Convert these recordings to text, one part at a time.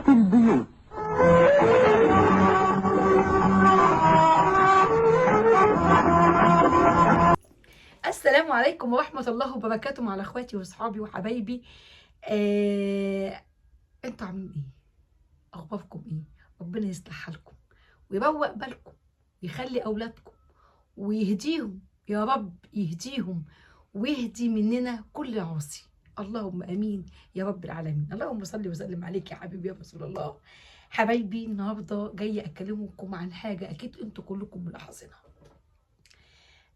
ذات البيوت. السلام عليكم ورحمة الله وبركاته على اخواتي واصحابي وحبايبي. انتوا عاملين ايه؟ اخباركم ايه؟ ربنا يصلح حالكم ويروق بالكم ويخلي اولادكم ويهديهم، يا رب يهديهم ويهدي مننا كل عاصي. اللهم امين يا رب العالمين. اللهم صل وسلم عليك يا حبيبي يا رسول الله. حبايبي النهارده جايه اكلمكم عن حاجه اكيد انتوا كلكم ملاحظينها.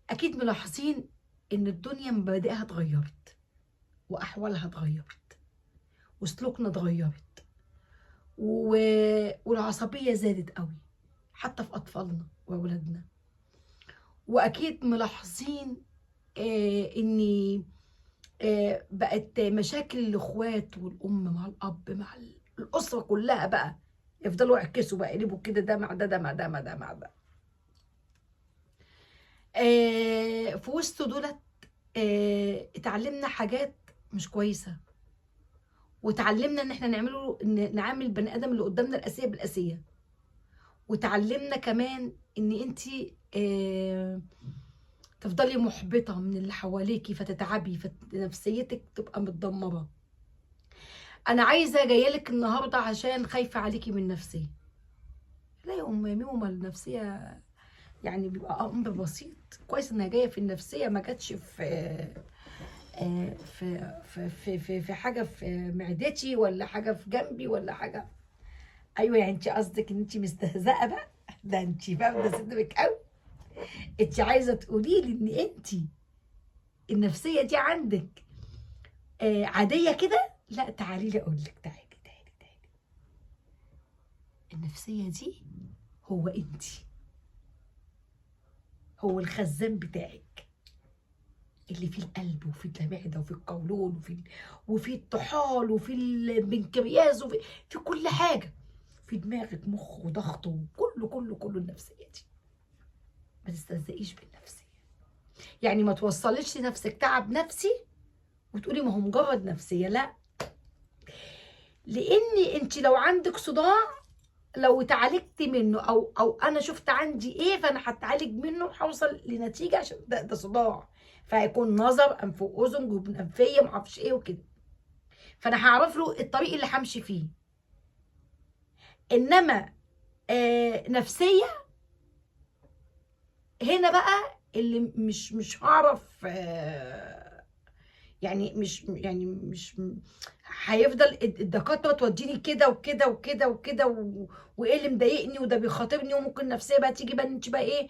اكيد ملاحظين ان الدنيا مبادئها اتغيرت واحوالها اتغيرت وسلوكنا اتغيرت والعصبيه زادت قوي حتى في اطفالنا واولادنا. واكيد ملاحظين ان بقت مشاكل الاخوات والام مع الاب مع الاسره كلها بقى يفضلوا يعكسوا بقى يقلبوا كده، ده مع ده، ده مع ده، مع ده مع ده. في وسط دولت اتعلمنا حاجات مش كويسه، وتعلمنا ان احنا نعامل البني ادم اللي قدامنا الاسيه بالاسيه. وتعلمنا كمان ان انتي تفضلي محبطه من اللي حواليكي فتتعبي فنفسيتك تبقى متدمره. انا عايزه جايلك النهارده عشان خايفه عليكي من نفسي. لا يا ام ميمه، النفسيه يعني بيبقى امر بسيط. كويس انها جايه في النفسيه، ما جاتش في حاجه في معدتي ولا حاجه في جنبي ولا حاجه. ايوه يعني انت قصدك ان انت مستهزئه بقى؟ ده انت فاهمه صدرك قوي. انت عايزه تقولي لي ان انت النفسيه دي عندك عاديه كده؟ لا تعالي لي اقول لك، تعالي تعالي تعالي. النفسيه دي هو انت، هو الخزان بتاعك اللي فيه القلب وفي المعده وفي القولون وفي الطحال وفي البنكرياس في كل حاجه، في دماغك مخ وضغط وكله كله كله. النفسيه دي ما تستهزئيش بالنفسيه، يعني ما توصليش لنفسك تعب نفسي وتقولي ما هو مجرد نفسيه. لا، لان انت لو عندك صداع لو اتعالجت منه او انا شفت عندي ايه فانا هتعالج منه وهوصل لنتيجه، عشان ده صداع، فهيكون نظر انف واذن جيوب انفيه معرفش ايه وكده، فانا هعرف له الطريق اللي همشي فيه. انما نفسيه هنا بقى اللي مش هعرف يعني مش هيفضل الدكاتره توديني كده وكده وكده وكده وايه اللي مضايقني وده بيخاطبني، وممكن نفسيه بقى تيجي بقى انت بقى ايه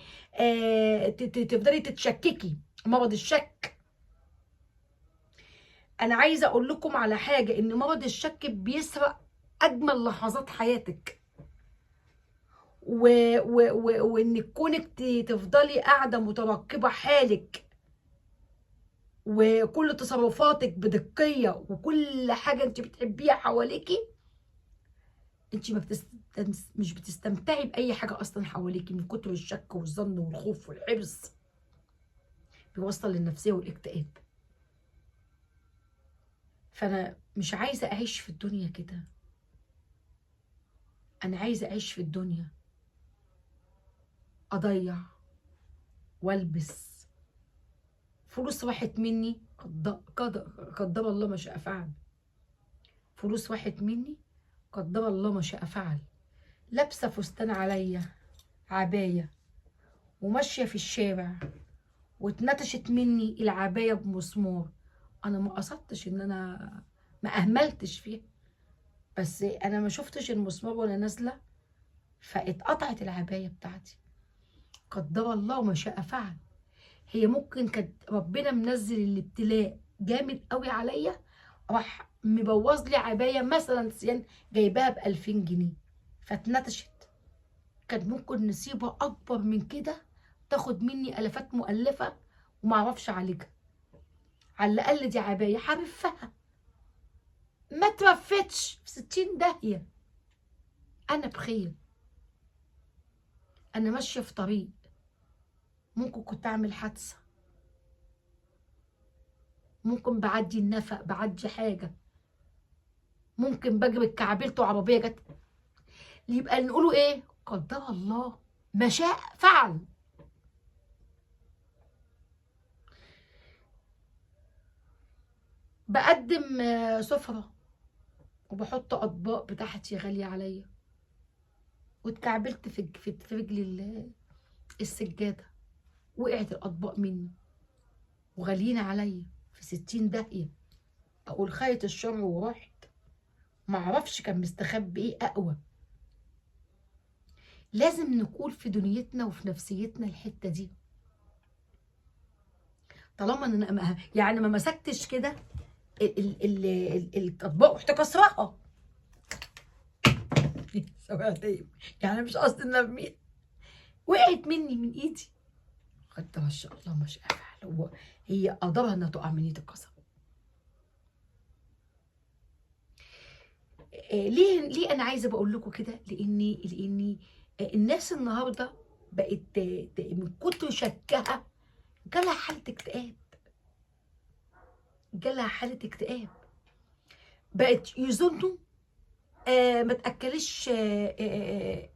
تفضلي تتشككي، مرض الشك. انا عايزه اقول لكم على حاجه، ان مرض الشك بيسرق اجمل لحظات حياتك، وان كونك تفضلي قاعده مترقبه حالك وكل تصرفاتك بدقيه وكل حاجه انت بتحبيها حواليكي، انت مش بتستمتعي باي حاجه اصلا حواليكي من كتر الشك والظن والخوف والحرص، بيوصل للنفسيه والاكتئاب. فانا مش عايزه اعيش في الدنيا كده، انا عايزه اعيش في الدنيا اضيع والبس، فلوس راحت مني قدر الله ما شاء فعل، فلوس راحت مني قدر الله ما شاء فعل. لابسه فستان عليا عبايه وماشيه في الشارع واتنتشت مني العبايه بمسمار، انا ما قصدتش ان انا ما اهملتش فيها، بس انا ما شفتش المسمار ولا نازله فاتقطعت العبايه بتاعتي. قدر الله ما شاء فعل. هي ممكن كانت ربنا منزل الابتلاء جامد قوي عليا، راح مبوظ لي عبايه مثلا سيان جايباها ب2000 جنيه فاتنتشت. كان ممكن نصيبه اكبر من كده تاخد مني الافات مؤلفه ومعرفش اعالجها. على الاقل دي عبايه هرفها، ما توفتش في 60 داهيه. انا بخير، انا ماشيه في طريق ممكن كنت اعمل حادثه، ممكن بعدي النفق بعدي حاجه، ممكن بجري اتكعبلت وعربيه جت، يبقى نقوله ايه؟ قدر الله ما شاء فعل. بقدم سفره وبحط اطباق بتاعتي غاليه عليا، واتكعبلت في رجلي السجاده، وقعت الاطباق مني وغاليين عليا في 60 داهيه. اقول خيط الشر ورحت، معرفش كان مستخبي ايه اقوى. لازم نقول في دنيتنا وفي نفسيتنا الحته دي. طالما انا يعني ما مسكتش كده الاطباق ورحت كسرها يعني مش قصدي ان ارميها، وقعت مني من ايدي. قدر ما شاء الله ما شاء فعل. هي قدرها انها تقع من ايد القصب. ليه انا عايزه بقول لكم كده؟ لاني الناس النهارده بقت من كتر شكها جالها حاله اكتئاب، جالها حاله اكتئاب. بقت يظنوا ما تاكليش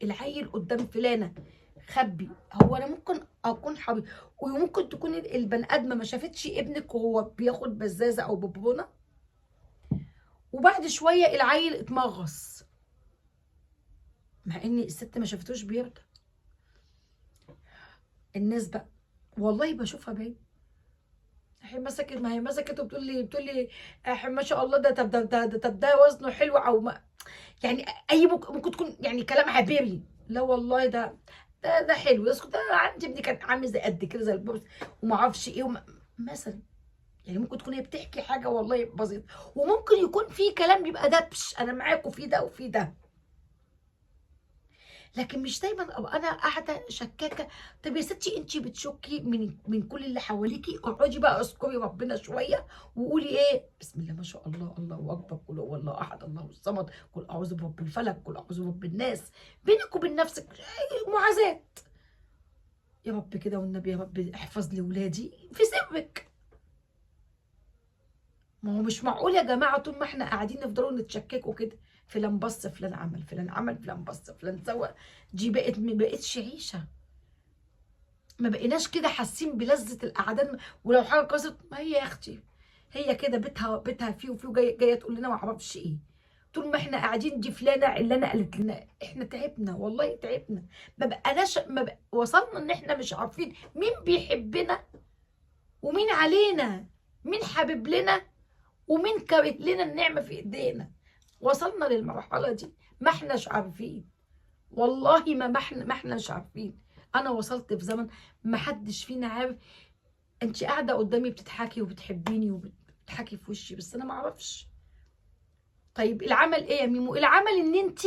العيل قدام فلانه، خبي. هو انا ممكن اكون حبيب، وممكن تكون البني ادمه ما شافتش ابنك وهو بياخد بزازه او ببرونه، وبعد شويه العيل اتمغص، مع ان الست ما شافتوش بيرضع. الناس بقى والله بشوفها باين. هي مسكت، ما هي مسكت وبتقول لي ما شاء الله، ده طب ده وزنه حلو، او ما يعني اي ممكن تكون يعني كلام عبيري. لا والله ده حلو، ده عندي ابني كان عامل زي قد كده زي البوبس وما اعرفش ايه مثلا. يعني ممكن تكون هي بتحكي حاجه والله بسيطه، وممكن يكون في كلام بيبقى دبش، انا معاكم في ده وفي ده. لكن مش دايما ابقى انا قاعده شكاكه. طب يا ستي انت بتشكي من كل اللي حواليكي، اقعدي بقى اذكري ربنا شويه وقولي ايه؟ بسم الله ما شاء الله، الله اكبر، قل هو الله احد الله الصمد، قل اعوذ برب الفلق، قل اعوذ برب الناس. بينك وبين نفسك معاذات، يا رب كده والنبي، يا رب احفظ لي ولادي في سرك. ما هو مش معقول يا جماعه طول ما احنا قاعدين نفضلوا نتشككوا كده، فلان بص، فلان عمل، فلان عمل، فلان بص، فلان سوى. دي ما بقتش عيشه. ما بقيناش كده حاسين بلذة القعدان. ولو حاجه قصت، ما هي يا اختي هي كده بيتها فيه وفيه، جايه تقول لنا ما اعرفش ايه. طول ما احنا قاعدين دي فلانه علانه قالت لنا، احنا تعبنا والله تعبنا. ما بقناش وصلنا ان احنا مش عارفين مين بيحبنا ومين علينا، مين حابب لنا ومين كاره لنا النعمه في ايدينا. وصلنا للمرحله دي ما احناش عارفين، والله ما احناش عارفين. انا وصلت في زمن ما حدش فينا عارف. انت قاعده قدامي بتضحكي وبتحبيني وبتضحكي في وشي، بس انا ما اعرفش. طيب العمل ايه يا ميمو؟ العمل ان انت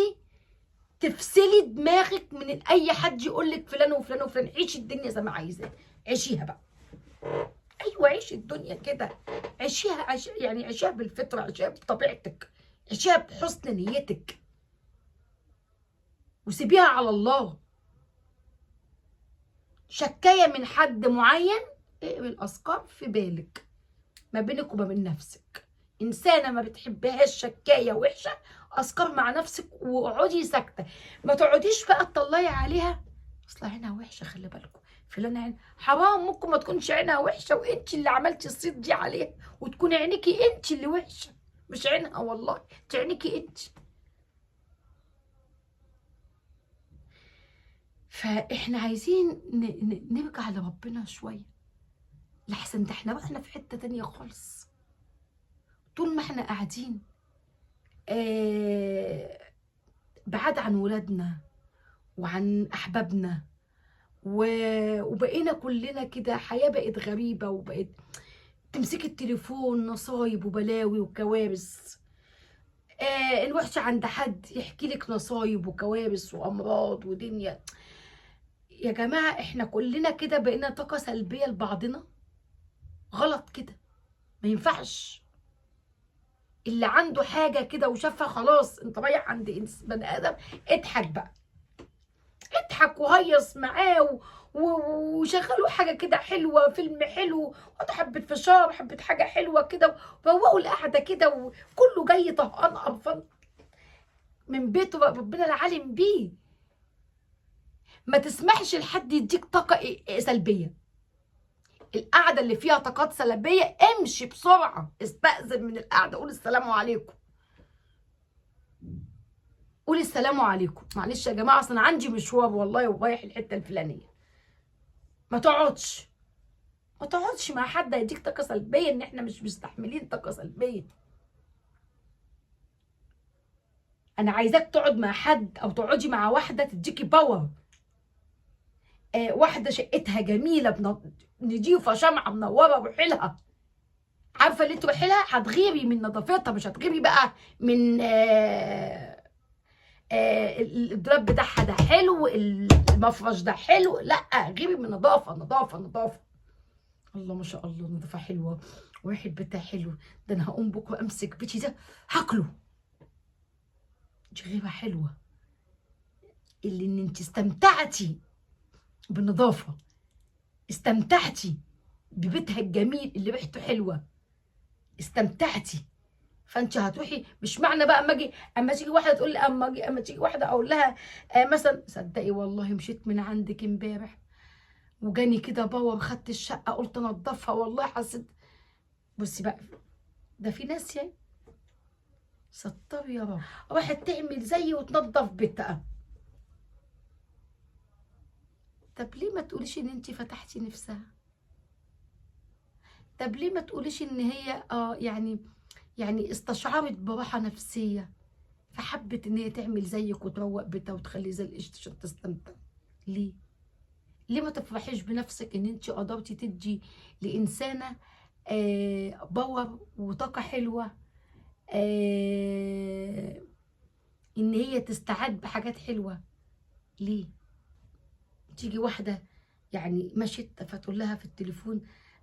تفصلي دماغك من اي حد يقول لك فلان وفلان وفلان. عيشي الدنيا زي ما عايزاه، عيشيها بقى. ايوه عيشي الدنيا كده، عيشيها يعني عيشيها بالفطره، عيشيها بطبيعتك، عيشيها بحسن نيتك، وسيبيها على الله. شكايه من حد معين، اقري الاذكار في بالك ما بينك وما بين نفسك. انسانه ما بتحبهاش شكايه وحشه، اذكار مع نفسك واقعدي ساكته. ما تقعديش بقى تطلعي عليها، اصل عينها وحشه، خلي بالكم فلان عين حرام. ممكن ما تكونش عينها وحشه وانت اللي عملتي الصيت دي عليها، وتكون عينيكي انت اللي وحشه، مش عينها والله، انت عينيكي انت. فاحنا عايزين نرجع لربنا شويه، لحسن ده احنا رحنا في حته تانيه خالص. طول ما احنا قاعدين بعاد عن ولادنا وعن احبابنا، وبقينا كلنا كده، حياه بقت غريبه، وبقت تمسكي التليفون نصايب وبلاوي وكوارث. الوحش عند حد يحكي لك نصايب وكوارث وامراض ودنيا. يا جماعه احنا كلنا كده بقينا طاقه سلبيه لبعضنا، غلط كده، ما ينفعش. اللي عنده حاجه كده وشافها خلاص انت رايح عند بني ادم، اضحك بقى، اضحك وهيص معاه وشغلوا حاجه كده حلوه، فيلم حلو، وحطوا حبه فشار، حبه حاجه حلوه كده، وروقوا القعده كده، وكله جاي طهقان قرفان. من بيته بقى ربنا العالم بيه. ما تسمحش لحد يديك طاقة سلبية. القعدة اللي فيها طاقات سلبية امشي بسرعة، استأذن من القعدة، قول السلام عليكم. قول السلام عليكم، معلش يا جماعة أصل أنا عندي مشوار والله ورايح الحتة الفلانية. ما تقعدش مع حد هيديك طاقة سلبية، إن إحنا مش مستحملين طاقة سلبية. أنا عايزاك تقعد مع حد أو تقعدي مع واحدة تديكي باور. واحدة شقتها جميلة نضيفة شمعة منورة، روحي لها. عارفة اللي تروحي لها هتغيري من نظافتها، مش هتغيري بقى من الدولاب بتاعها ده حلو، المفرش ده حلو، لا، غيري من نظافة نظافة نظافة. الله ما شاء الله، نظافة حلوة وريحة بيتها حلو، ده أنا هقوم بكرة أمسك بيتي ده هاكله. دي غيبة حلوة، اللي إن أنت استمتعتي بالنظافة، استمتعتي ببيتها الجميل اللي ريحته حلوة، استمتعتي. فانت هتروحي، مش معنى بقى اما تيجي واحده تقول لي، اما تيجي واحده اقول لها مثلا صدقي والله مشيت من عندك امبارح وجاني كده باور، خدت الشقه قلت انضفها والله حسيت. بصي بقى، ده في ناس يعني ستار يا رب راحت تعمل زيي وتنضف بيتها. طب ليه ما تقوليش ان انت فتحتي نفسها؟ طب ليه ما تقوليش ان هي يعني استشعرت براحه نفسيه، فحبت ان هي تعمل زيك وتروق بيتها وتخلي زي القشط عشان تستمتع؟ ليه ما تفرحيش بنفسك ان انت قدرتي تدي لانسانه باور وطاقه حلوه، ان هي تستعد بحاجات حلوه؟ ليه تيجي واحده يعني مشيت فتقول لها في التليفون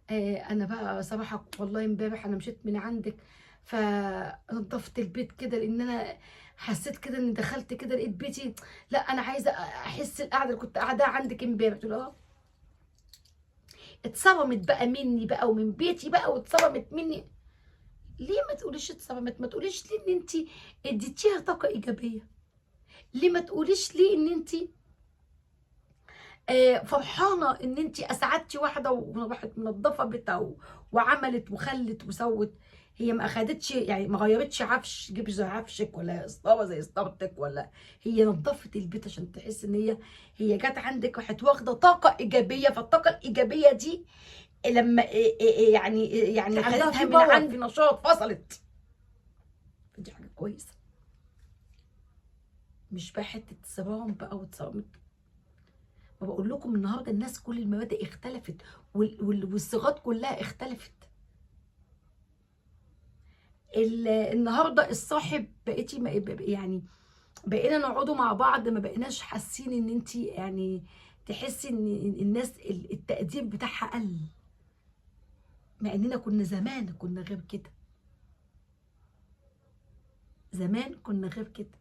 انا بقى صراحه والله امبارح انا مشيت من عندك فنظفت البيت كده، لان انا حسيت كده اني دخلت كده لقيت بيتي، لا انا عايزه احس القعده اللي كنت قاعداها عندك امبارح. تقول اتصرمت بقى مني بقى ومن بيتي بقى واتصرمت مني. ليه ما تقوليش اتصرمت؟ ما تقوليش ليه ان انت اديتيها طاقه ايجابيه؟ ليه ما تقوليش ليه ان انت فرحانه ان انت اسعدتي واحده وراحت منظفه بيتها وعملت وخلت وسوت؟ هي ما اخدتش يعني ما غيرتش عفش جيب زي عفشك ولا اسطوره زي اسطورتك، ولا هي نظفت البيت عشان تحس ان هي جت عندك راحت واخده طاقه ايجابيه. فالطاقه الايجابيه دي لما يعني خدتها من عندي نشاط فصلت، دي حاجه كويسه. مش بقى حته صرام بقى وتصامت. وبقول لكم النهارده الناس كل المبادئ اختلفت والصيغات كلها اختلفت. النهارده الصاحب بقيتي يعني بقينا نقعدوا مع بعض، ما بقيناش حاسين ان انت يعني تحسي ان الناس التقدير بتاعها قل، مع اننا كنا زمان كنا غير كده. زمان كنا غير كده،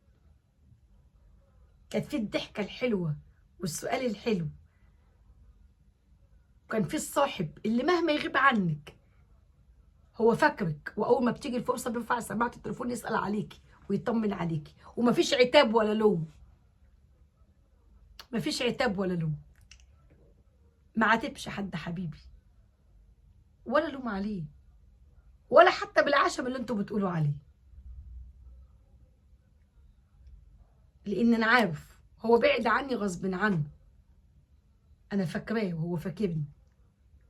كانت في الضحكه الحلوه والسؤال الحلو، وكان في الصاحب اللي مهما يغيب عنك هو فاكرك، واول ما بتيجي الفرصه بيرفع سماعه التليفون يسال عليكي ويطمن عليكي، ومفيش عتاب ولا لوم. مفيش عتاب ولا لوم، ما عاتبش حد حبيبي ولا لوم عليه، ولا حتى بالعشم اللي انتوا بتقولوا عليه، لان انا عارف هو بعد عني غصب عنه. انا فاكراه وهو فاكرني.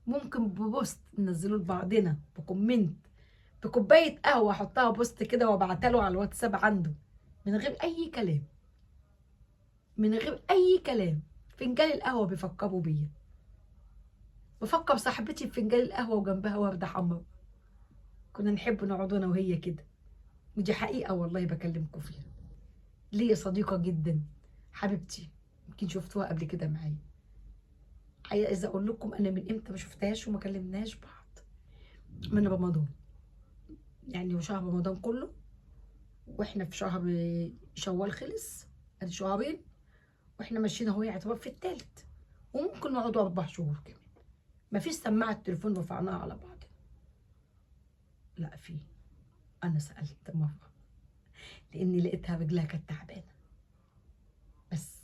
ممكن ببوست ننزله لبعضنا، بكومنت، بكوبايه قهوه احطها بوست كده وابعتها له على الواتساب عنده، من غير اي كلام، من غير اي كلام. فنجان القهوه بيفكروا بيا، بفكر صاحبتي بفنجان القهوه وجنبها ورده حمراء، كنا نحب نقعد انا وهي كده. ودي حقيقه والله بكلمكم فيها. ليا صديقه جدا حبيبتي، يمكن شفتوها قبل كده معايا. عايزه اقول لكم انا من امتى ما شفتهاش وما كلمناش بعض؟ من رمضان، يعني وشهر رمضان كله، واحنا في شهر شوال خلص، ادي شهرين واحنا ماشيين اهو، يعتبر في التالت، وممكن نقعدوا 4 شهور كمان. مفيش سماعه التليفون رفعناها على بعض. لا في. انا سالت مره لاني لقيتها رجلها كانت تعبانه بس.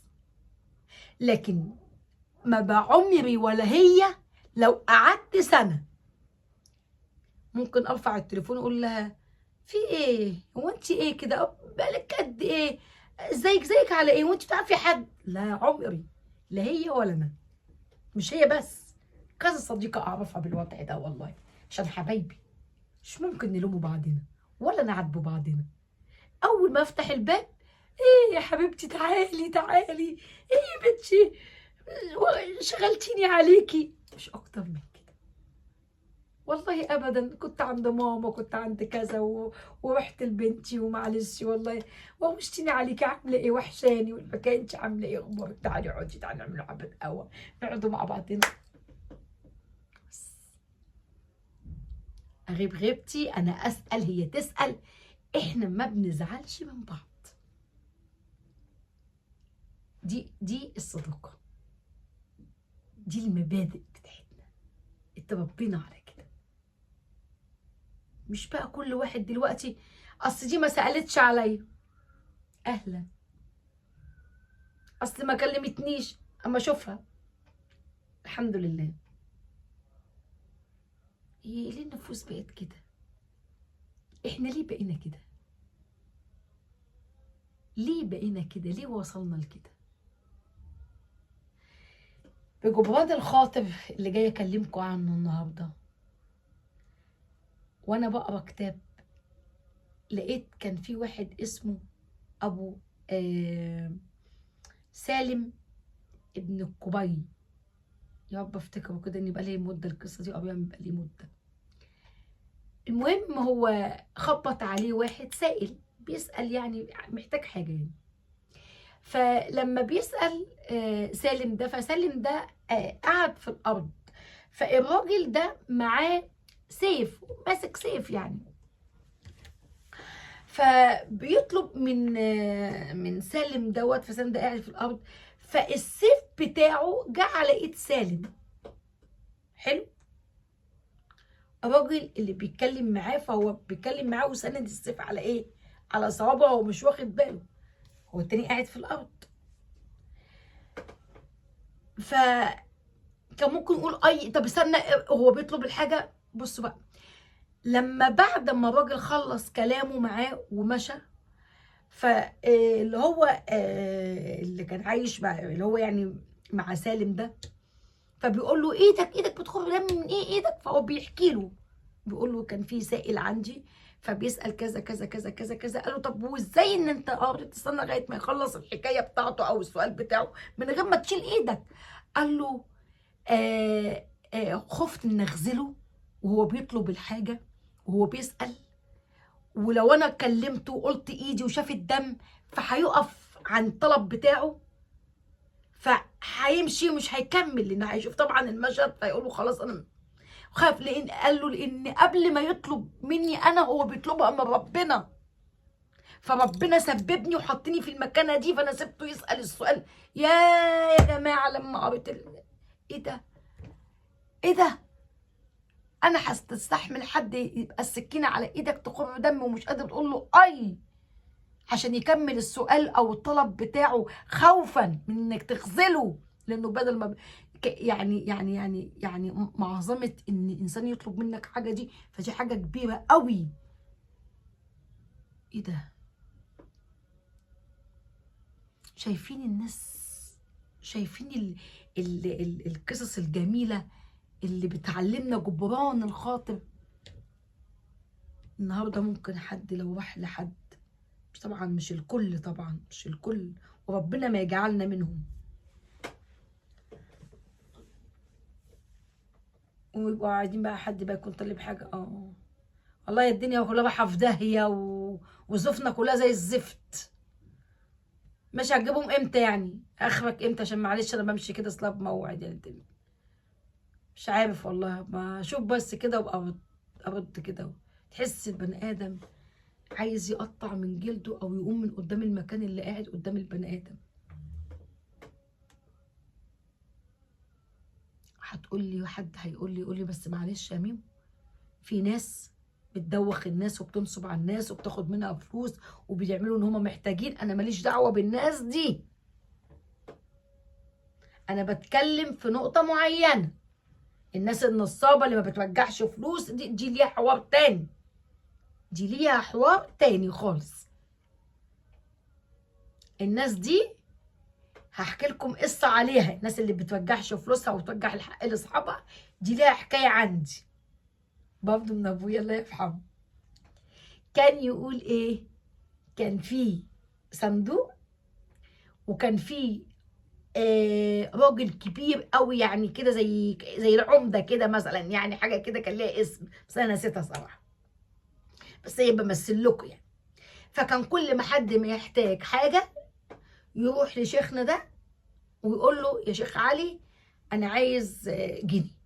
لكن ما بعمري ولا هي لو قعدت سنه ممكن ارفع التليفون اقول لها في ايه، هو انت ايه كده بقالك قد ايه، زيك على ايه، وانت بتعرفي حد؟ لا عمري، لا هي ولا انا. مش هي بس، كذا صديقه اعرفها بالوضع ده والله، عشان حبايبي مش ممكن نلوموا بعضنا ولا نعاتبوا بعضنا. اول ما افتح الباب، ايه يا حبيبتي تعالي تعالي، ايه يا بنتي شغلتيني عليكي، مش اكتر من كده والله ابدا. كنت عند ماما، كنت عند كذا ورحت لبنتي ومعلش والله وحشتيني عليكي، عامله ايه، وحشاني والحكايه، انت عامله ايه، اخبارك، تعالي اقعدي، تعالي نعملوا حبه قهوه نقعدوا مع بعضنا. اغيب غيبتي، انا اسال هي تسال، احنا ما بنزعلش من بعض. دي الصداقه، دي المبادئ بتاعتنا، اتربينا على كده. مش بقى كل واحد دلوقتي اصل دي ما سالتش عليا اهلا، اصل ما كلمتنيش اما اشوفها الحمد لله. هي ليه النفوس بقت كده؟ احنا ليه بقينا كده؟ ليه بقينا كده؟ ليه وصلنا لكده؟ بجبران الخاطر اللي جاي اكلمكم عنه النهارده، وانا بقرا كتاب لقيت كان في واحد اسمه ابو سالم ابن القبي، يا رب افتكره كده، ان يبقى لي مده القصه دي قبل ما يبقى لي مده. المهم هو خبط عليه واحد سائل بيسال يعني محتاج حاجه يعني، فلما بيسال سالم ده، فسالم ده قعد في الارض، فالراجل ده معاه سيف، ماسك سيف يعني، فبيطلب من سالم دوت، فسالم ده قاعد في الارض، فالسيف بتاعه جه على ايد سالم. حلو، الراجل اللي بيتكلم معاه، فهو بيتكلم معاه وسند السيف على ايه، على صوابعه، هو مش واخد باله، هو التاني قاعد في الارض. فكان ممكن يقول اي طب استنى، هو بيطلب الحاجه. بصوا بقى، لما بعد ما الراجل خلص كلامه معاه ومشى، فاللي هو اللي كان عايش مع اللي هو يعني مع سالم ده، فبيقول له ايدك بتخرج دم من ايه ايدك، فهو بيحكي له، بيقول له كان في سائل عندي فبيسال كذا كذا كذا كذا كذا. قال له طب وازاي ان انت تستنى لغايه ما يخلص الحكايه بتاعته او السؤال بتاعه من غير ما تشيل ايدك؟ قال له خفت ان اخذله وهو بيطلب الحاجه وهو بيسال، ولو انا كلمته وقلت ايدي وشاف الدم فهيقف عن الطلب بتاعه، فهيمشي ومش هيكمل لان هيشوف طبعا المشهد، فيقول له خلاص انا خاف. لان قال له لان قبل ما يطلب مني انا هو بيطلبها من ربنا، فربنا سببني وحطني في المكانه دي، فانا سبته يسال السؤال. يا جماعه لما قريت ايه ده، ايه ده، انا هستحمل حد يبقى السكينه على ايدك تخر دم ومش قادر تقول له اي عشان يكمل السؤال او الطلب بتاعه، خوفا من انك تخذله، لانه بدل ما يعني معظمه ان انسان يطلب منك حاجه دي، فدي حاجه كبيره قوي. ايه ده؟ شايفين الناس، شايفين ال القصص الجميله اللي بتعلمنا جبران الخاطر. النهارده ممكن حد لو راح لحد، طبعا مش الكل، طبعا مش الكل، وربنا ما يجعلنا منهم، ويبقوا قاعدين بقى حد بقى يكون طالب حاجه والله الدنيا كلها رايحه في داهيه وظروفنا كلها زي الزفت. مش هتجيبهم امتى يعني، اخرك امتى؟ عشان معلش انا بمشي كده اصلا بموعد يعني الدنيا. مش عارف والله، ما اشوف بس كده وابقى ارد كده. تحس البني ادم عايز يقطع من جلده او يقوم من قدام المكان اللي قاعد قدام البني ادم. هتقول لي حد هيقول لي، يقول لي بس معلش يا ميم، في ناس بتدوخ الناس وبتنصب على الناس وبتاخد منها فلوس وبيعملوا ان هم محتاجين. انا ماليش دعوه بالناس دي، انا بتكلم في نقطه معينه. الناس النصابه اللي ما بتوجعش فلوس دي ليها حوار تاني، دي ليها حوار تاني خالص. الناس دي هحكي لكم قصه عليها. الناس اللي بتوجعش فلوسها وتوجع الحق لاصحابها دي ليها حكايه عندي برضه من ابويا الله يرحمه. كان يقول ايه؟ كان في صندوق وكان في راجل كبير قوي يعني كده زي العمده كده مثلا، يعني حاجه كده كان ليها اسم بس انا نسيتها صراحه، بس هي بمثل لكم يعني. فكان كل ما حد ما يحتاج حاجه يروح لشيخنا ده ويقول له يا شيخ علي انا عايز جنيه،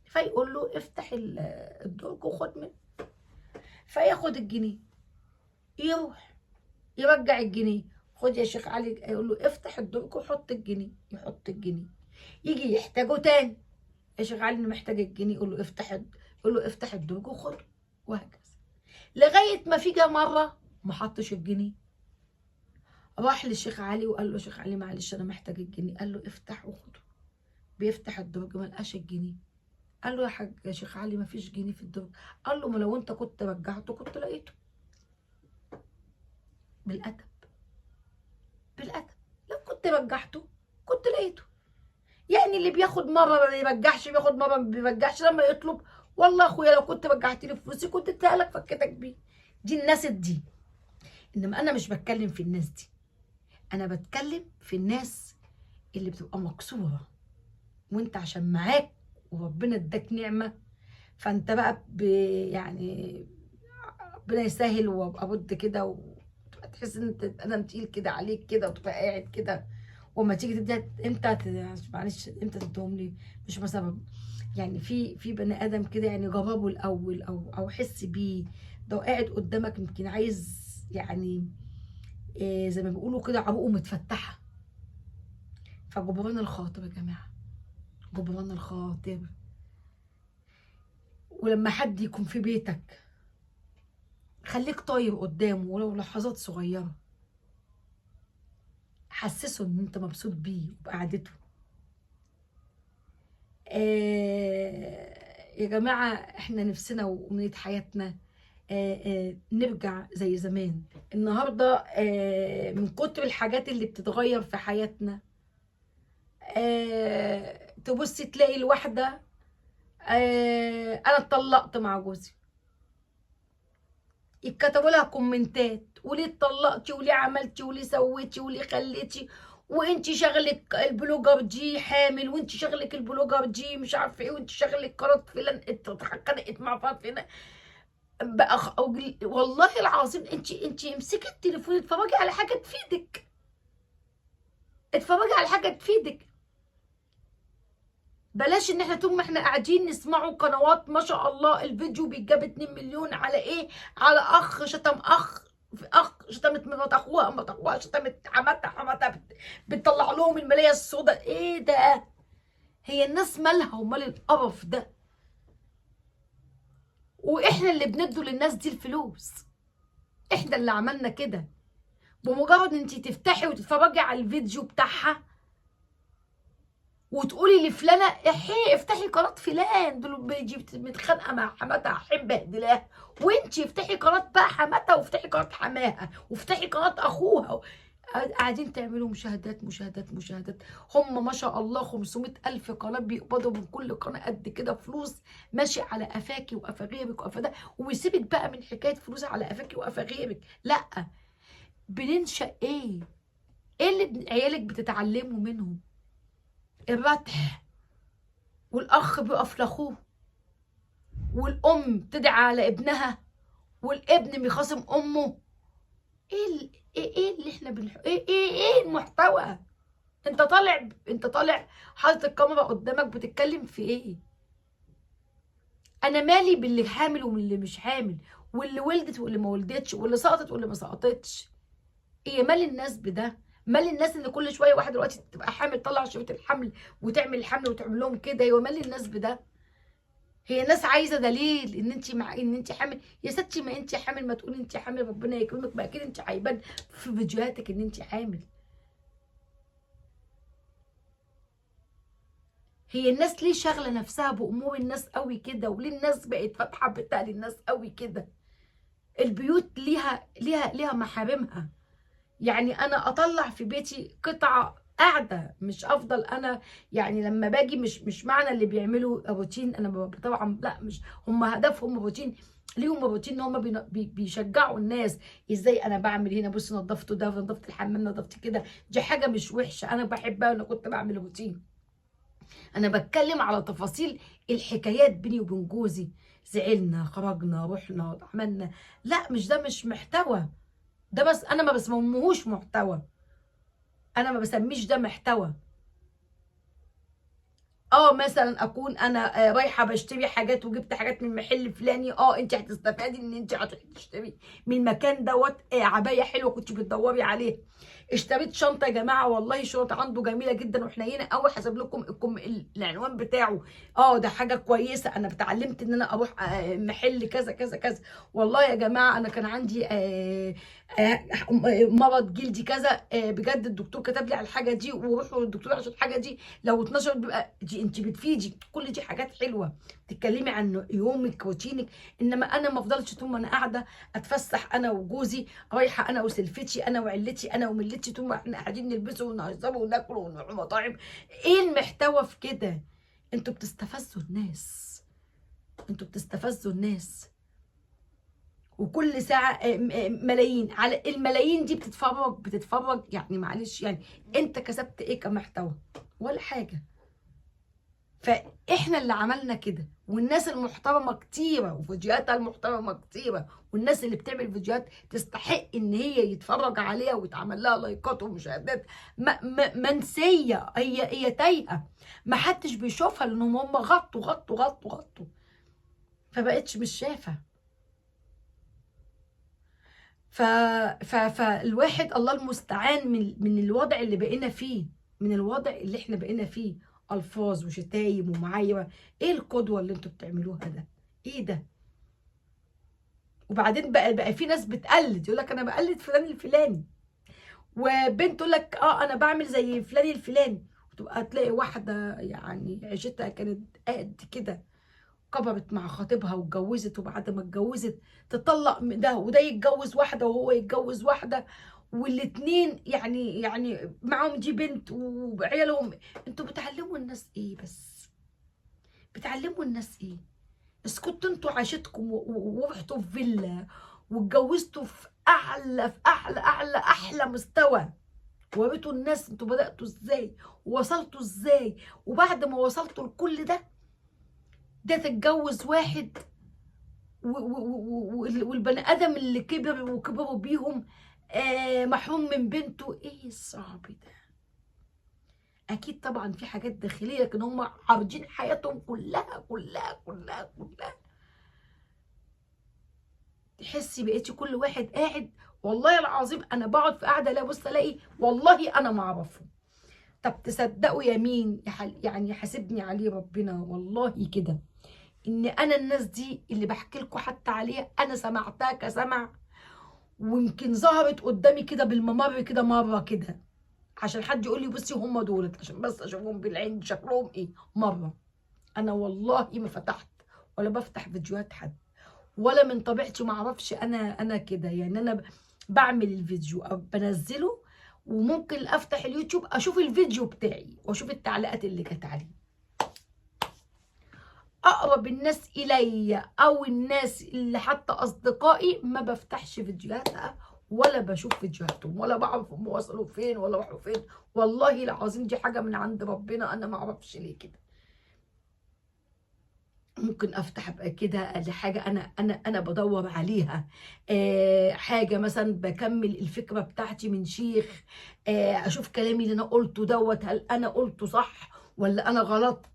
فيقول له افتح الدرج وخد منه، فياخد الجنيه يروح يرجع الجنيه. خد يا شيخ علي، يقول له افتح الدرج وحط الجنيه، يحط الجنيه. يجي يحتاجه تاني، يا شيخ علي انا محتاج الجنيه، يقول له افتح الدرج وخده، وهكذا لغايه ما في جه مره ما حطش الجنيه. راح للشيخ علي وقال له يا شيخ علي معلش انا محتاج الجنيه، قال له افتح وخده. بيفتح الدرج ما لقاش الجنيه. قال له يا شيخ علي ما فيش جنيه في الدرج. قال له ما لو انت كنت رجعته كنت لقيته. بالادب، بالادب، لو كنت رجعته كنت لقيته. يعني اللي بياخد مره ما بيرجعش، بياخد مره ما بيرجعش، لما يطلب والله يا اخويا لو كنت رجعت لي فلوسي كنت اديها لك فكتك بيه. دي الناس دي. انما انا مش بتكلم في الناس دي، انا بتكلم في الناس اللي بتبقى مكسوره وانت عشان معاك وربنا اداك نعمه، فانت بقى يعني ربنا يسهل وابقى بد كده وتبقى تحس ان انت ادم تقيل كده عليك كده وتبقى قاعد كده، وما تيجي تدي امتى معلش امتى تديهم لي؟ مش مثلا يعني في بني ادم كده يعني جربه الاول او حس بيه، ده قاعد قدامك يمكن عايز يعني إيه زي ما بيقولوا كده عروقه متفتحه. فجبران الخاطر يا جماعه، جبران الخاطر. ولما حد يكون في بيتك خليك طاير قدامه ولو لحظات صغيره، حسسه ان انت مبسوط بيه وبقعدته. يا جماعه احنا نفسنا وامنيه حياتنا نرجع زي زمان. النهارده من كتر الحاجات اللي بتتغير في حياتنا تبصي تلاقي الواحده انا اتطلقت مع جوزي، يتكتبوا لها كومنتات وليه اتطلقتي وليه عملتي وليه سويتي وليه خليتي، وانت شغلك البلوجر دي حامل، وانت شغلك البلوجر دي مش عارفه ايه، وانت شغلك قناه فلان اتخانقت مع فلان بقى والله العظيم. انت امسكي التليفون اتفرجي على حاجه تفيدك، اتفرجي على حاجه تفيدك. بلاش ان احنا طول ما احنا قاعدين نسمعوا قنوات ما شاء الله الفيديو بيتجاب 2 مليون على ايه؟ على اخ شتم اخ، شتمت مرات اخوها، مرات اخوها شتمت حماتها بتطلع لهم الملايه السوداء. ايه ده؟ هي الناس مالها ومال القرف ده؟ واحنا اللي بندوا للناس دي الفلوس، احنا اللي عملنا كده. بمجرد ان انت تفتحي وتتفرجي على الفيديو بتاعها وتقولي لفلانه افتحي قناه فلان دول بيجي متخانقه مع حماتها حب بهدلاها، وانتي افتحي قناه بقى حماتها وافتحي قناه حماها وافتحي قناه اخوها، قاعدين تعملوا مشاهدات مشاهدات مشاهدات. هم ما شاء الله 500,000 قناه بيقبضوا من كل قناه قد كده فلوس، ماشي على قفاكي وقفا غيرك وقفا ده. ويسيبك بقى من حكايه فلوس على قفاكي وقفا غيرك، لا. بننشأ ايه؟ ايه اللي عيالك بتتعلموا منهم؟ الرتح، والاخ بيقف لاخوه، والام تدعي على ابنها، والابن بيخاصم امه. ايه اللي احنا ايه المحتوى؟ انت طالع حاطط الكاميرا قدامك بتتكلم في ايه؟ انا مالي باللي حامل واللي مش حامل، واللي ولدت واللي ما ولدتش، واللي سقطت واللي ما سقطتش. ايه مال الناس بده؟ مال الناس ان كل شويه واحد دلوقتي تبقى حامل تطلع شريط الحمل وتعمل الحمل وتعمل لهم كده؟ ايوه مال الناس بده؟ هي الناس عايزه دليل ان انت ان انت حامل. يا ستي ما انت حامل، ما تقولي انت حامل ربنا يكرمك، ما اكيد انت هيبان في فيديوهاتك ان انت حامل. هي الناس ليه شاغله نفسها بامور الناس قوي كده؟ وليه الناس بقت فاتحه بتاع للناس قوي كده؟ البيوت ليها محارمها. يعني انا اطلع في بيتي قطعه قاعده، مش افضل انا يعني لما باجي، مش معنى اللي بيعملوا روتين انا طبعا لا، مش هم هدفهم روتين، ليهم روتين ان هم بيشجعوا الناس ازاي انا بعمل هنا، بص نظفت ده، نظفت الحمام، نظفت كده. دي حاجه مش وحشه، انا بحبها، انا كنت بعمل روتين. انا بتكلم على تفاصيل الحكايات بيني وبين جوزي، زعلنا، خرجنا، رحنا، عملنا. لا مش ده، مش محتوى ده، بس انا ما بسموهوش محتوى، انا ما بسميش ده محتوى. مثلا اكون انا رايحه بشتري حاجات وجبت حاجات من محل فلاني، انت هتستفادي ان انت هتشتري من المكان دوت عبايه حلوه كنت بتدوري عليها. اشتريت شنطه يا جماعه، والله شنطه عنده جميله جدا وحنينه قوي، حسب لكم العنوان بتاعه. ده حاجه كويسه، انا اتعلمت ان انا اروح محل كذا كذا كذا. والله يا جماعه انا كان عندي مرض جلدي كذا، بجد الدكتور كتب لي على الحاجه دي، وروحوا للدكتور عشان الحاجه دي لو اتنشرت بيبقى دي انت بتفيدي. كل دي حاجات حلوه تتكلمي عن يومك روتينك. انما انا ما افضلش طول ما انا قاعده اتفسح انا وجوزي، رايحه انا وسلفتي، انا وعلتي، انا وملتي، طول ما احنا قاعدين نلبسه ونهزره وناكل ونروح مطاعم. ايه المحتوى في كده؟ انتوا بتستفزوا الناس، انتوا بتستفزوا الناس. وكل ساعه ملايين، على الملايين دي بتتفرج يعني معلش، يعني انت كسبت ايه كمحتوى؟ ولا حاجه. فاحنا اللي عملنا كده، والناس المحترمه كتيره وفيديوهاتها المحترمه كتيره، والناس اللي بتعمل فيديوهات تستحق ان هي يتفرج عليها ويتعمل لها لايكات ومشاهدات. منسيه، هي تايهه، ما حدش بيشوفها لانهم هم غطوا غطوا غطوا غطوا، فبقتش مش شافه. فالواحد الله المستعان من الوضع اللي بقينا فيه، من الوضع اللي احنا بقينا فيه، الفاظ وشتايم ومعايره. ايه القدوه اللي انتوا بتعملوها ده؟ ايه ده؟ وبعدين بقى في ناس بتقلد، يقول لك انا بقلد فلان الفلاني، وبنت تقول لك انا بعمل زي فلان الفلاني، وتبقى تلاقي واحده يعني عيشتها كانت قد كده، كبرت مع خطيبها واتجوزت، وبعد ما اتجوزت تطلق من ده، وده يتجوز واحده وهو يتجوز واحده، والاتنين يعني معاهم دي بنت وعيالهم. انتوا بتعلموا الناس ايه بس؟ بتعلموا الناس ايه؟ اسكتوا انتوا عاشتكم ورحتوا في فيلا واتجوزتوا في احلى مستوى، وريتوا الناس انتوا بدأتوا ازاي ووصلتوا ازاي. وبعد ما وصلتوا لكل ده تتجوز واحد والبني ادم اللي كبر وكبروا بيهم محروم من بنته. ايه الصعب ده؟ اكيد طبعا في حاجات داخليه، لكن هم عارضين حياتهم كلها كلها كلها كلها. تحسي بقيتي كل واحد قاعد، والله العظيم انا بقعد في قاعده لا بص الاقي والله انا ما اعرفه. طب تصدقوا يمين يعني يحاسبني عليه ربنا والله كده، ان انا الناس دي اللي بحكي لكم حتى عليها انا سمعتها كسمع، ويمكن ظهرت قدامي كده بالممر كده مره كده، عشان حد يقول لي بصي هم دولت، عشان بس اشوفهم بالعين شكلهم ايه مره. انا والله ما فتحت ولا بفتح فيديوهات حد، ولا من طبيعتي، ما اعرفش انا كده يعني. انا بعمل الفيديو او بنزله، وممكن افتح اليوتيوب اشوف الفيديو بتاعي واشوف التعليقات اللي جت عليه. اقرب الناس الي او الناس اللي حتى اصدقائي ما بفتحش فيديوهاتها ولا بشوف فيديوهاتهم، ولا بعرف هم وصلوا فين ولا راحوا فين. والله العظيم دي حاجه من عند ربنا، انا ما اعرفش ليه كده. ممكن افتح ابقى كده لحاجه انا بدور عليها، حاجه مثلا بكمل الفكره بتاعتي من شيخ، اشوف كلامي اللي انا قلته دوت هل انا قلته صح ولا انا غلط.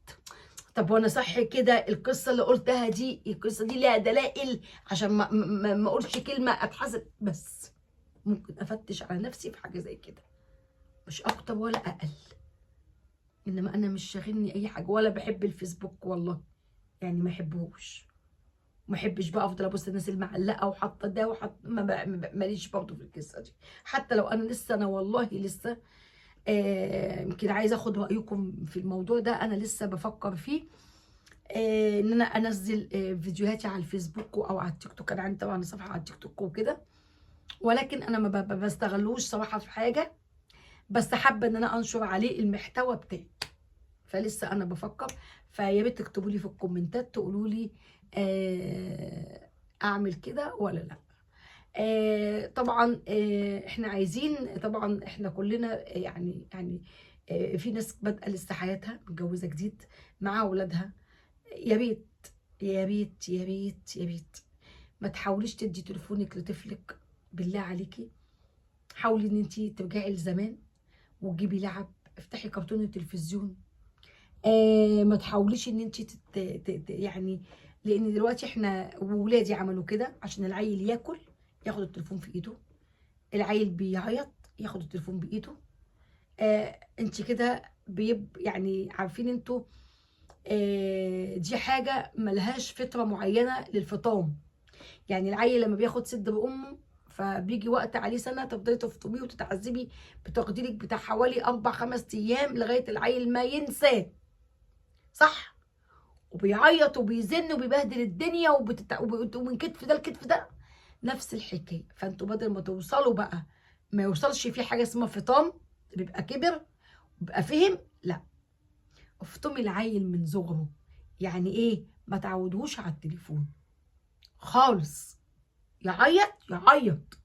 طب وانا صح كده؟ القصه اللي قلتها دي، القصه دي ليها دلائل عشان ما اقولش كلمه اتحسب. بس ممكن افتش على نفسي في حاجه زي كده، مش اكتر ولا اقل. انما انا مش شاغلني اي حاجه، ولا بحب الفيسبوك والله. يعني ما يحبوش. ما احبش بقى افضل ابص الناس المعلقه وحاطه ده ماليش برضه في القصه دي. حتى لو انا لسه، انا والله لسه يمكن عايزه اخد رايكم في الموضوع ده، انا لسه بفكر فيه. ان انا انزل فيديوهاتي على الفيسبوك او على التيك توك. انا عندي طبعا صفحه على التيك توك وكده، ولكن انا ما بستغلوش صراحه في حاجه، بس حابه ان انا انشر عليه المحتوى بتاعي. فلسه انا بفكر. فيا ريت تكتبوا لي في الكومنتات تقولوا لي اعمل كده ولا لا. طبعا احنا عايزين، طبعا احنا كلنا يعني في ناس بادئه لسه حياتها، متجوزه جديد مع اولادها. يا ريت يا ريت يا ريت يا ريت ما تحاوليش تدي تليفونك لطفلك، بالله عليكي. حاولي ان انت ترجعي لزمان وتجيبي لعب، افتحي كرتون التلفزيون. ما تحاوليش ان انت يعني، لان دلوقتي احنا وولادي عملوا كده عشان العيل ياكل ياخد التليفون في ايده، العيل بيعيط ياخد التليفون بايده. انت كده يعني عارفين انتوا، دي حاجه ملهاش فتره معينه للفطام. يعني العيل لما بياخد صدر امه فبيجي وقت عليه سنه تفضلي تفطميه وتتعذبي بتقديرك بتاع حوالي 4 5 ايام لغايه العيل ما ينساه، صح؟ وبيعيط وبيزن وبيبهدل الدنيا ومن كتف ده لكتف ده نفس الحكايه. فانتوا بدل ما توصلوا بقى ما يوصلش في حاجه اسمها فطام، بيبقى كبر بيبقى فهم، لا، افطمي العيل من صغره. يعني ايه؟ ما تعودوش على التليفون خالص. يعيط يعيط،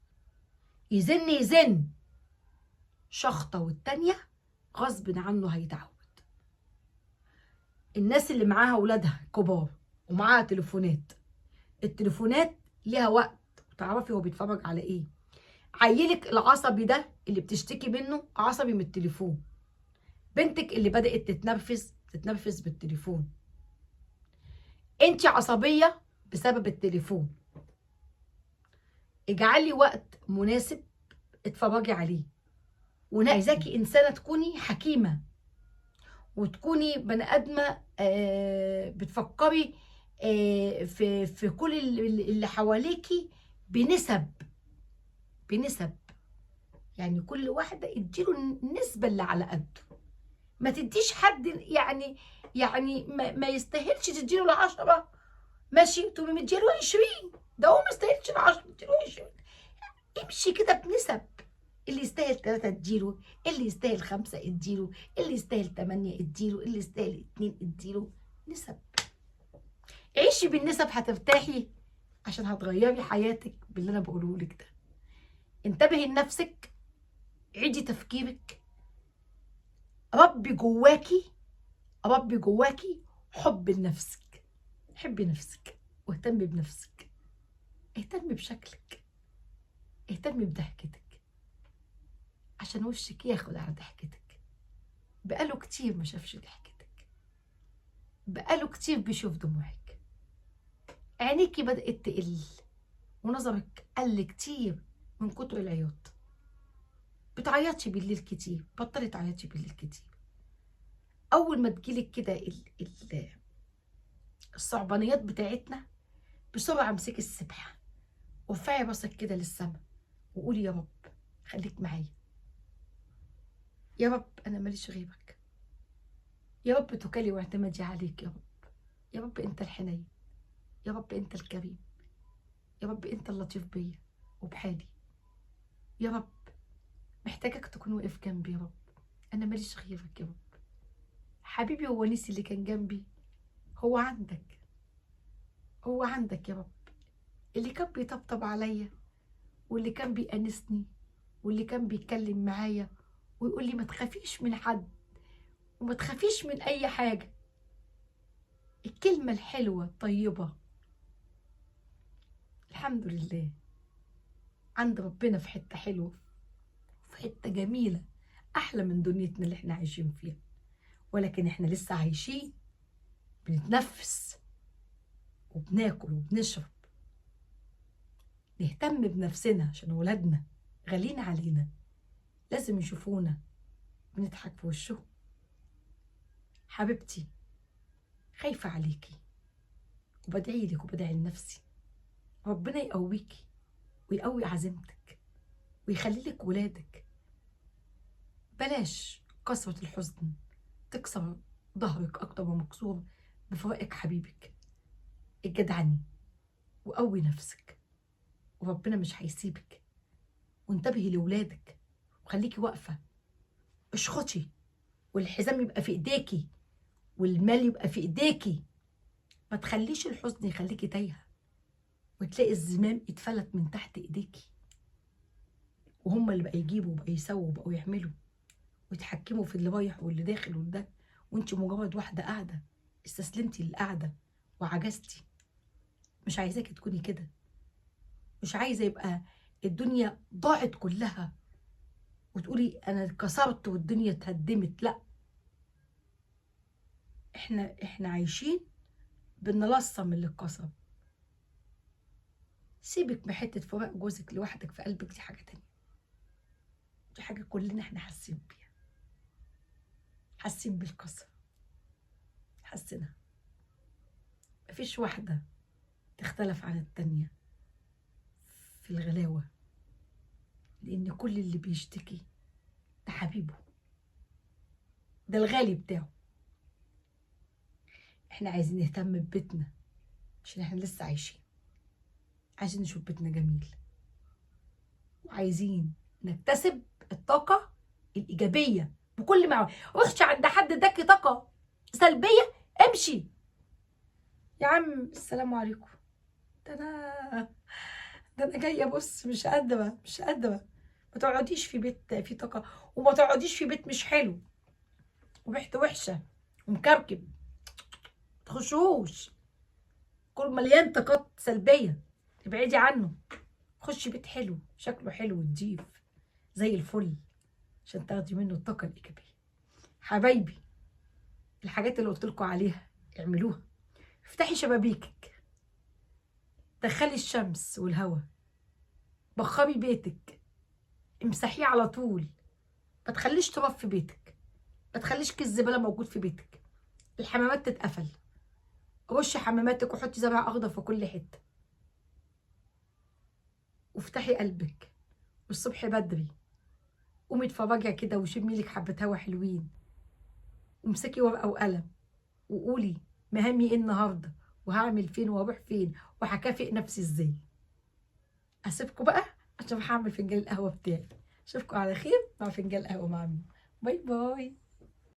يزن يزن، شخطه والتانيه غصب عنه هيتعود. الناس اللي معاها اولادها كبار ومعاها تليفونات، التليفونات ليها وقت وتعرفي هو بيتفرج على ايه. عيلك العصبي ده اللي بتشتكي منه عصبي من التليفون، بنتك اللي بدأت تتنرفز بالتليفون، انت عصبية بسبب التليفون. اجعلي وقت مناسب اتفرجي عليه. وانا عايزاكي انسانة تكوني حكيمة وتكوني بني ادمة بتفكري في كل اللي حواليكي بنسب. يعني كل واحدة اديله النسبة اللي على قده. ما تديش حد يعني ما يستاهلش تديله ال10، ماشي، تقومي مديله 20، ده هو ما يستاهلش ال10 تديله 20. امشي كده بنسب. اللي يستاهل 3 اديله، اللي يستاهل 5 اديله، اللي يستاهل 8 اديله، اللي يستاهل 2 اديله. نسب. عيشي بالنسب هترتاحي، عشان هتغيري حياتك باللي انا بقوله لك ده. انتبهي لنفسك، عيدي تفكيرك، ربي جواكي حب لنفسك. حبي نفسك واهتمي بنفسك، اهتمي بشكلك، اهتمي بضحكتك، عشان وشك ياخد على ضحكتك. بقاله كتير ما شافش ضحكتك، بقاله كتير بيشوف دموعك. عينيكي بدأت تقل ونظرك قل كتير من كتر العياط. بتعيطي بالليل كتير، بطلي تعيطي بالليل كتير. اول ما تجيلك كده الصعبانيات بتاعتنا، بسرعه امسكي السبحه وارفعي راسك كده للسما وقولي يا رب خليك معايا. يا رب انا ماليش غيرك. يا رب توكلي واعتمدي عليك. يا رب، يا رب انت الحنين. يا رب انت الكريم. يا رب انت اللطيف بيا وبحالي. يا رب محتاجك تكون واقف جنبي. يا رب انا ماليش غيرك. يا رب حبيبي وونيسي اللي كان جنبي هو عندك، هو عندك. يا رب اللي كان بيطبطب عليا واللي كان بيأنسني واللي كان بيتكلم معايا ويقول لي ما تخافيش من حد وما تخافيش من اي حاجة. الكلمة الحلوة الطيبة. الحمد لله عند ربنا في حتة حلوة، في حتة جميلة، احلى من دنيتنا اللي احنا عايشين فيها. ولكن احنا لسه عايشين، بنتنفس وبناكل وبنشرب. نهتم بنفسنا عشان ولادنا غاليين علينا، لازم يشوفونا بنضحك في وشهم. حبيبتي خايفة عليكي، وبدعي لك وبدعي لنفسي ربنا يقويكي ويقوي عزيمتك ويخلي لك ولادك. بلاش كثرة الحزن تكسر ظهرك أكتر ما مكسور بفراقك حبيبك. اجدعني وقوي نفسك وربنا مش هيسيبك. وانتبهي لولادك وخليكي واقفة، اشخطي والحزام يبقى في ايديكي والمال يبقى في ايديكي. ما تخليش الحزن يخليكي تايهة وتلاقي الزمام اتفلت من تحت ايديكي، وهم اللي بقى يجيبوا وبقى يسووا وبقوا يعملوا ويتحكموا في اللي رايح واللي داخل وده، وانت مجرد واحدة قاعدة استسلمتي للقعدة وعجزتي. مش عايزاكي تكوني كده، مش عايزة يبقى الدنيا ضاعت كلها وتقولي انا اتكسرت والدنيا اتهدمت. لا، احنا عايشين بنلصم اللي اتكسر. سيبك من حته فراق جوزك لوحدك في قلبك، دي حاجه تانية، دي حاجه كلنا احنا حاسين بيها، حاسين بالكسر، حاسينها. مفيش واحده تختلف عن التانية في الغلاوه، لان كل اللي بيشتكي ده حبيبه، ده الغالي بتاعه. احنا عايزين نهتم ببيتنا عشان احنا لسه عايشين، عايزين نشوف بيتنا جميل، وعايزين نكتسب الطاقة الإيجابية بكل ما روحش عند حد اداكي طاقة سلبية امشي يا عم السلام عليكم. ده أنا جاية بص مش قادرة مش قادرة. ما تقعديش في بيت فيه طاقة، وما تقعديش في بيت مش حلو وريحته وحشة ومكركب، تخشوش كل مليان طاقات سلبية، ابعدي عنه. خشي بيت حلو شكله حلو ونضيف زي الفل عشان تاخدي منه الطاقة الإيجابية. حبايبي، الحاجات اللي قلت لكم عليها اعملوها. افتحي شبابيكك، دخلي الشمس والهواء، بخري بيتك، امسحيه على طول، ما تخليش تراب في بيتك، ما تخليش كيس زبالة موجود في بيتك. الحمامات تتقفل، رشي حماماتك وحطي زرع أخضر في كل حتة. وافتحي قلبك والصبح بدري قومي اتفرجي كده وشمي لك حبة هوا حلوين، وامسكي ورقة وقلم وقولي مهامي ايه النهارده وهعمل فين واروح فين وهكافئ نفسي ازاي. اسيبكم بقى عشان هعمل فنجان القهوه بتاعي. اشوفكم على خير مع فنجان القهوه مع مين. باي باي.